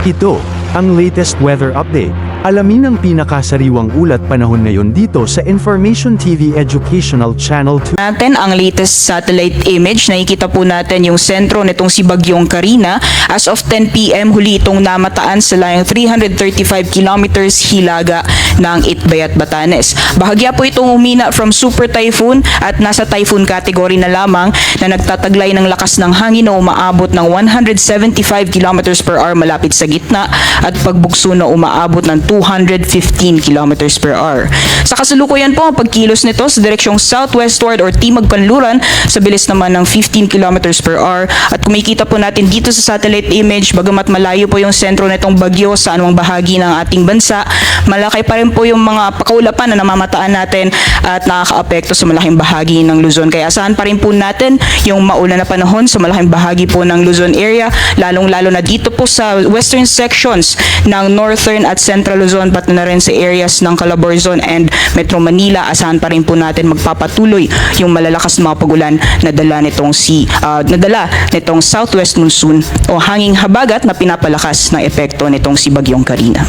Ito, ang latest weather update. Alamin ang pinakasariwang ulat panahon ngayon dito sa Information TV Educational Channel 2. Natin ang latest satellite image. Nakikita po natin yung sentro nitong si Bagyong Karina. As of 10 p.m. huli itong namataan sa layong 335 kilometers hilaga ng Itbayat, Batanes. Bahagya po itong humina from super typhoon at nasa typhoon category na lamang na nagtataglay ng lakas ng hangin na umaabot ng 175 kilometers per hour malapit sa gitna at pagbugso na umaabot ng 215 kilometers per hour. Sa kasalukuyan po, ang pagkilos nito sa direksyong southwestward or timog kanluran sa bilis naman ng 15 kilometers per hour. At kumikita po natin dito sa satellite image, bagamat malayo po yung sentro nitong bagyo sa anumang bahagi ng ating bansa, malaki pa rin po yung mga pakaulapan na namamataan natin at nakakaapekto sa malaking bahagi ng Luzon. Kaya asahan pa rin po natin yung maulan na panahon sa malaking bahagi po ng Luzon area, lalong-lalo na dito po sa western sections ng northern at central Luzon, pati na rin sa areas ng Calabarzon and Metro Manila. Asahan pa rin po natin magpapatuloy yung malalakas na mga pagulan na dala nitong southwest monsoon o hanging habagat na pinapalakas ng epekto nitong si Bagyong Karina.